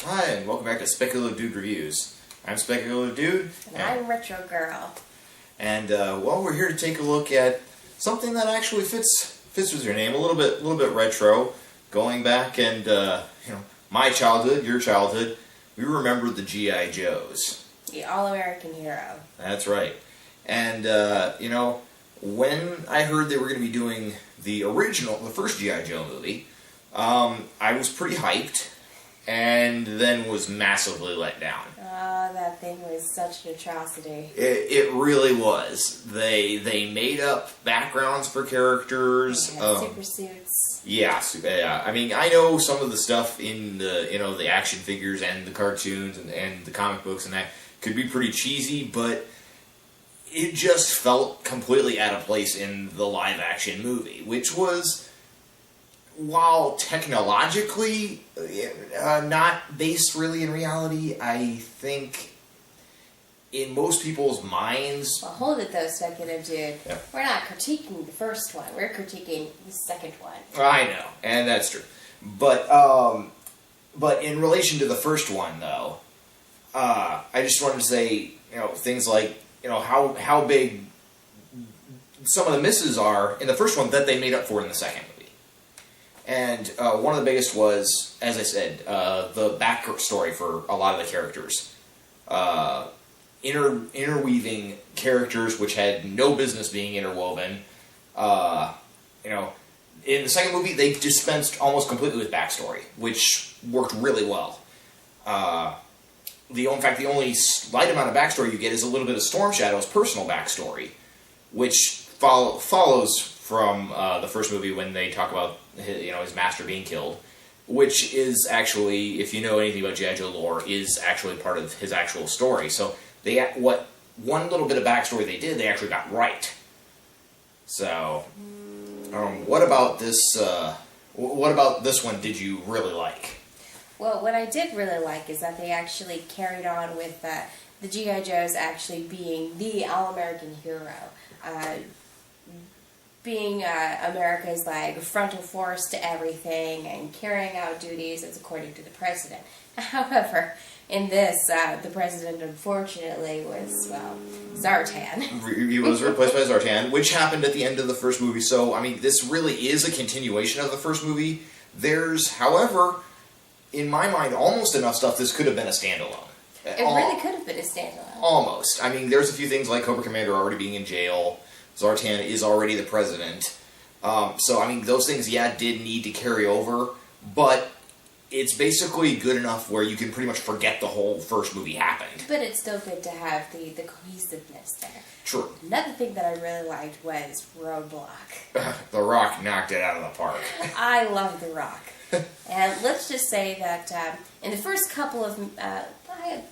Hi, and welcome back to Speculative Dude Reviews. I'm Speculative Dude. And I'm Retro Girl. And, well, we're here to take a look at something that actually fits with your name, a little bit retro, going back and, my childhood, your childhood, we remember the G.I. Joes. The all-American hero. That's right. And, when I heard they were going to be doing the first G.I. Joe movie, I was pretty hyped, and then was massively let down. Oh, that thing was such an atrocity. It really was. They made up backgrounds for characters. Super suits. Yeah. I mean, I know some of the stuff in the action figures and the cartoons and the comic books and that could be pretty cheesy, but it just felt completely out of place in the live action movie, which was, while technologically not based really in reality, I think in most people's minds... Well, hold it though, Speculative Dude. Yeah. We're not critiquing the first one. We're critiquing the second one. I know, and that's true. But in relation to the first one, though, I just wanted to say, things like, how big some of the misses are in the first one that they made up for in the second movie. And one of the biggest was, as I said, the backstory for a lot of the characters. Interweaving characters which had no business being interwoven. In the second movie, they dispensed almost completely with backstory, which worked really well. In fact, the only slight amount of backstory you get is a little bit of Storm Shadow's personal backstory, which follows from the first movie when they talk about his master being killed, which is actually, if you know anything about G.I. Joe lore, is actually part of his actual story. So one little bit of backstory they actually got right. So, what about this? What about this one did you really like? Well, what I did really like is that they actually carried on with the G.I. Joes actually being the all-American hero. Being America's frontal force to everything and carrying out duties as according to the president. However, in this, the president unfortunately was, Zartan. He was replaced by Zartan, which happened at the end of the first movie. So, I mean, this really is a continuation of the first movie. There's, however, in my mind, almost enough stuff this could have been a standalone. It really could have been a standalone. Almost. I mean, there's a few things like Cobra Commander already being in jail. Zartan is already the president. So, I mean, those things, did need to carry over, but it's basically good enough where you can pretty much forget the whole first movie happened. But it's still good to have the cohesiveness there. True. Another thing that I really liked was Roadblock. The Rock knocked it out of the park. I love The Rock. And let's just say that in the first couple of,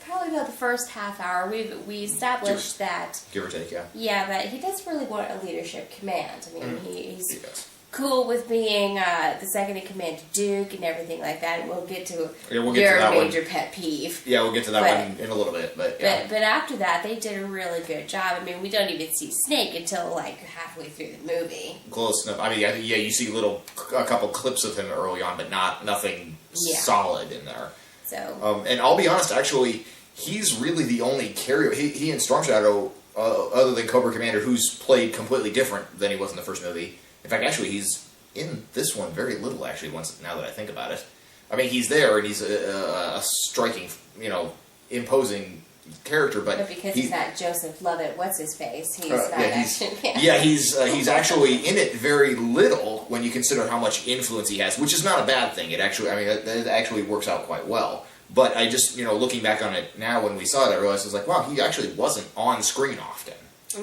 probably about the first half hour, we established that... Give or take, yeah. Yeah, that he does really want a leadership command. I mean, he's He does. cool with being the second-in-command to Duke and everything like that, and we'll get to your major pet peeve. Yeah, we'll get to that one in a little bit, but yeah. But after that, they did a really good job. I mean, we don't even see Snake until, halfway through the movie. Close enough. I mean, you see a couple clips of him early on, but nothing solid in there. So. And I'll be honest, actually, he's really the only carrier. He and Storm Shadow, other than Cobra Commander, who's played completely different than he was in the first movie. In fact, actually, he's in this one very little, actually, now that I think about it. I mean, he's there, and he's a striking, imposing character, but because he's not Joseph Lovett, what's-his-face, he's not action. He's actually in it very little when you consider how much influence he has, which is not a bad thing. It actually works out quite well. But I just, looking back on it now when we saw it, I realized, wow, he actually wasn't on screen often.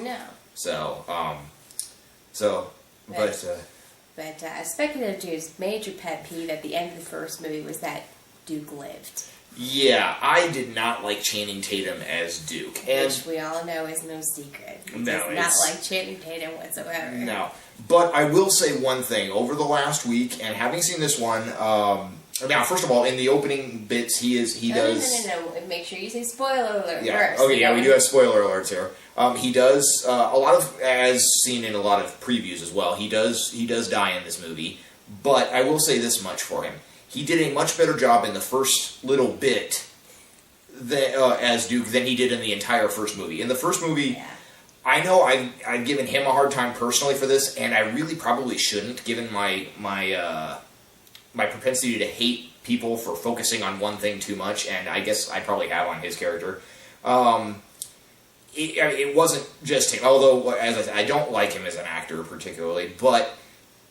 No. But Speculative Dude's major pet peeve at the end of the first movie was that Duke lived. Yeah, I did not like Channing Tatum as Duke. Which we all know is no secret. He does not like Channing Tatum whatsoever. No. But I will say one thing. Over the last week, and having seen this one, now, first of all, in the opening bits, he does... No. Make sure you say spoiler alert first. Okay, yeah, we do have spoiler alerts here. He does, a lot of, as seen in a lot of previews as well, he does die in this movie. But I will say this much for him. he did a much better job in the first little bit as Duke than he did in the entire first movie. In the first movie, Yeah. I know I've given him a hard time personally for this, and I really probably shouldn't, given my propensity to hate people for focusing on one thing too much, and I guess I probably have on his character. It wasn't just him, although, as I said, I don't like him as an actor particularly, but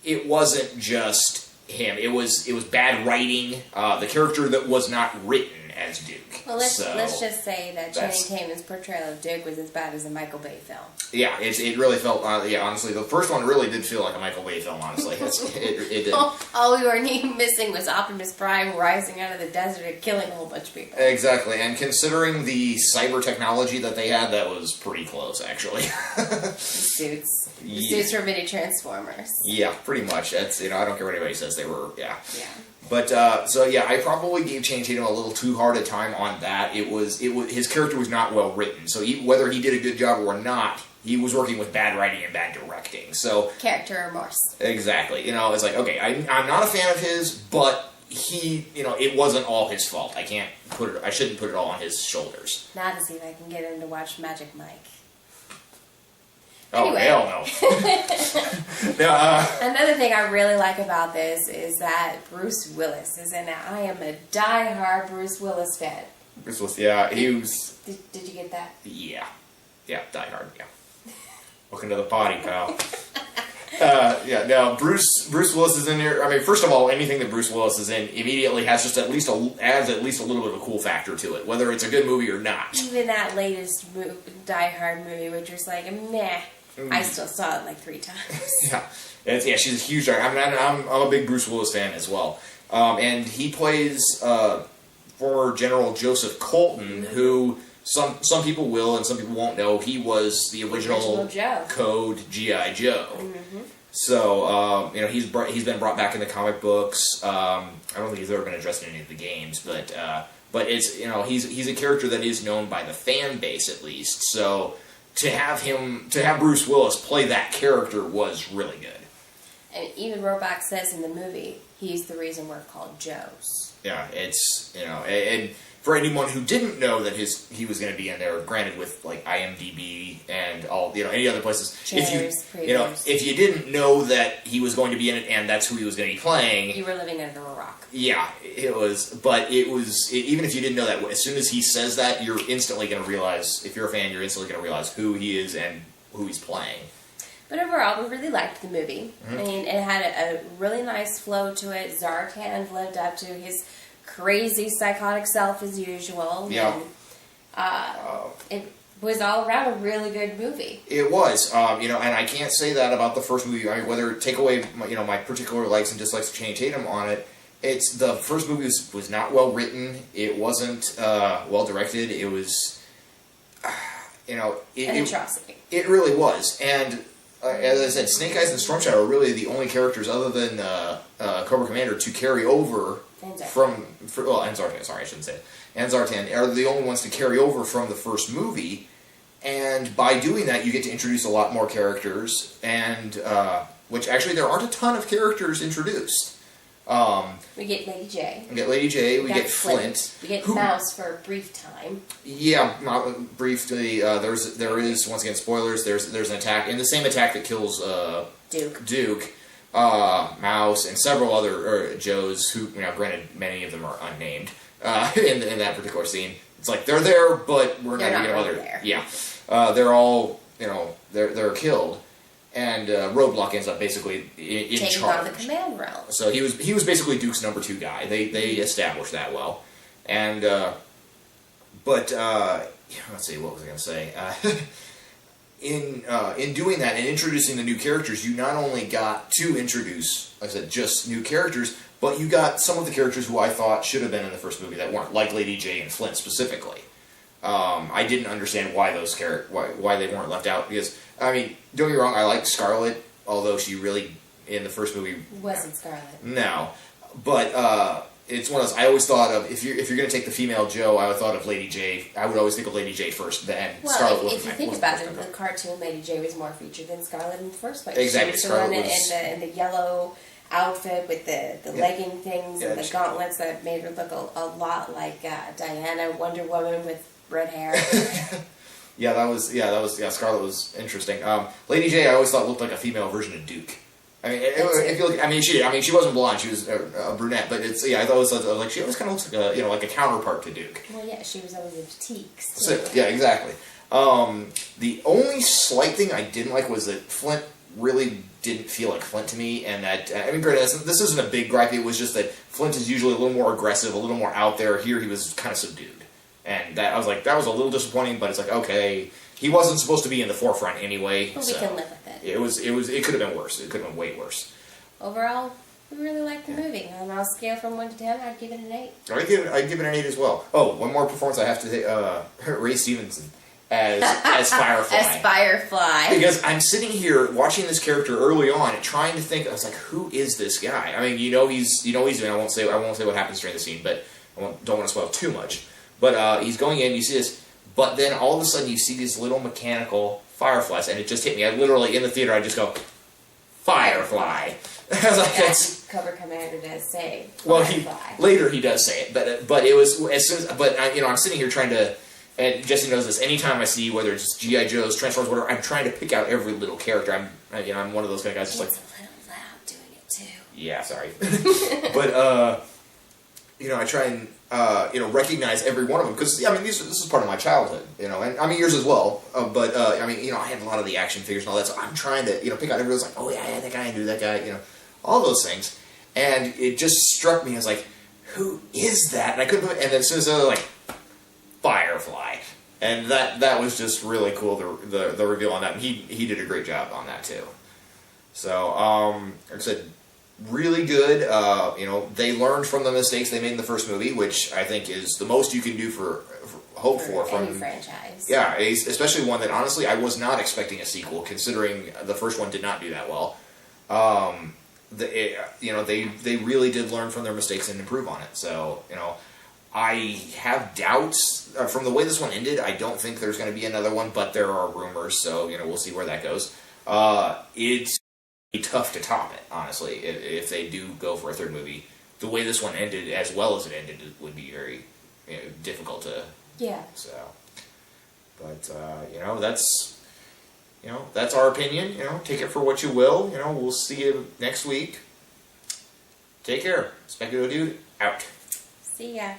it wasn't just him. It was bad writing. The character that was not written as Duke. Well, let's just say that Channing Tatum's portrayal of Duke was as bad as a Michael Bay film. Yeah, it really felt. Honestly, the first one really did feel like a Michael Bay film. Honestly, it did. All we were missing was Optimus Prime rising out of the desert and killing a whole bunch of people. Exactly, and considering the cyber technology that they had, that was pretty close, actually. The suits were mini Transformers. Yeah, pretty much. That's I don't care what anybody says. They were. Yeah. Yeah. But I probably gave Channing Tatum a little too hard a time on that. It was his character was not well written. So whether he did a good job or not, he was working with bad writing and bad directing. So character remorse. Exactly. It's like, okay, I'm not a fan of his, but he, it wasn't all his fault. I shouldn't put it all on his shoulders. Now to see if I can get him to watch Magic Mike. Oh, anyway. Hell no. Another thing I really like about this is that Bruce Willis is in it. I am a die-hard Bruce Willis fan. Bruce Willis, yeah, he was... Did you get that? Yeah, Die Hard, yeah. Welcome to the potty, pal. Bruce Willis is in here. I mean, first of all, anything that Bruce Willis is in immediately has just adds at least a little bit of a cool factor to it, whether it's a good movie or not. Even that latest Die Hard movie, which was like, meh. I still saw it like 3 times. She's a huge. I'm a big Bruce Willis fan as well, and he plays former General Joseph Colton, who some people will and some people won't know. He was the original Code G.I. Joe. Mm-hmm. So he's been brought back in the comic books. I don't think he's ever been addressed in any of the games, but it's he's a character that is known by the fan base at least. So. To have Bruce Willis play that character was really good. And even Roebuck says in the movie, he's the reason we're called Joes. Yeah, it's and for anyone who didn't know that he was going to be in there, granted with like IMDb and all any other places, if you didn't know that he was going to be in it and that's who he was going to be playing, you were living under a rock. Yeah, it was. But even if you didn't know that, as soon as he says that, you're instantly going to realize. If you're a fan, you're instantly going to realize who he is and who he's playing. But overall, we really liked the movie. Mm-hmm. I mean, it had a really nice flow to it. Zartan lived up to his crazy psychotic self as usual. Yeah. And, it was all around a really good movie. It was, and I can't say that about the first movie. I mean, whether take away my particular likes and dislikes of Channing Tatum on it, the first movie was not well written. It wasn't well directed. It was, an atrocity. It really was, and. As I said, Snake Eyes and Storm Shadow are really the only characters other than Cobra Commander to carry over and Zartan, sorry, I shouldn't say it. And Zartan are the only ones to carry over from the first movie, and by doing that, you get to introduce a lot more characters, and which actually there aren't a ton of characters introduced. We get Lady J. We get Flint. We get Mouse for a brief time. Yeah, briefly. There is once again spoilers. There's an attack in the same attack that kills Duke, Mouse, and several other Joes. Who granted many of them are unnamed in that particular scene. It's like they're there, but we're not going to there. Yeah, they're all they're killed. And Roadblock ends up basically in taking charge. on the command realm. So he was basically Duke's number 2 guy. They established that well. And let's see, what was I going to say? In doing that and introducing the new characters, you not only got to introduce, like I said, just new characters, but you got some of the characters who I thought should have been in the first movie that weren't, like Lady J and Flint specifically. I didn't understand why why they weren't left out, because I mean, don't get me wrong, I liked Scarlet, although she really in the first movie wasn't Scarlet. No, but it's one of those. I always thought of if you're going to take the female Joe, I would thought of Lady J. I would always think of Lady J first, then Scarlet. Well, if you think about it, the cartoon Lady J was more featured than Scarlet in the first place. Exactly, she was the one in the yellow outfit with the legging things and the she- gauntlets that made her look a lot like Diana, Wonder Woman with red hair. Scarlet was interesting. Lady J, I always thought looked like a female version of Duke. I mean, if you look, she wasn't blonde; she was a brunette. But I always thought like she always kind of looks like like a counterpart to Duke. Well, yeah, she was always in boutiques. So, yeah, exactly. The only slight thing I didn't like was that Flint really didn't feel like Flint to me, and that granted, this isn't a big gripe. It was just that Flint is usually a little more aggressive, a little more out there. Here, he was kind of subdued, and that I was like, that was a little disappointing. But it's like, okay, he wasn't supposed to be in the forefront anyway. But we can live with it. It could have been worse. It could have been way worse. Overall, we really liked the movie. On a scale from 1 to 10, I'd give it an 8. I'd give it an 8 as well. Oh, one more performance I have to say. Ray Stevenson as Firefly. As Firefly. Because I'm sitting here watching this character early on and trying to think. I was like, who is this guy? I mean, he's doing. I won't say what happens during the scene, but don't want to spoil too much. But he's going in. You see this, but then all of a sudden you see these little mechanical fireflies, and it just hit me. I literally in the theater. I just go, Firefly. I was like, that's Cover Commander does say well. Firefly. Later he does say it, but it was as soon as. But I'm sitting here trying to. And Jesse knows this. Anytime I see whether it's G.I. Joe's, Transformers, whatever, I'm trying to pick out every little character. I'm one of those kind of guys. Just It's a little loud doing it too. Yeah, sorry. But I try and recognize every one of them because this is part of my childhood. And yours as well. But I had a lot of the action figures and all that. So I'm trying to pick out everyone's like, oh yeah, that guy, I knew that guy. All those things. And it just struck me. I was like, who is that? And I couldn't. And then as soon as I was like, Firefly, and that was just really cool. The reveal on that, and he did a great job on that too. So like I said, really good. They learned from the mistakes they made in the first movie, which I think is the most you can do for any franchise. Yeah, especially one that honestly I was not expecting a sequel, considering the first one did not do that well. They really did learn from their mistakes and improve on it. So I have doubts from the way this one ended. I don't think there's going to be another one, but there are rumors, so we'll see where that goes. It's tough to top it, honestly, if they do go for a third movie. The way this one ended, as well as it ended, it would be very difficult to. Yeah. So, but that's our opinion. Take it for what you will. We'll see you next week. Take care. Speculative Dude out. See ya.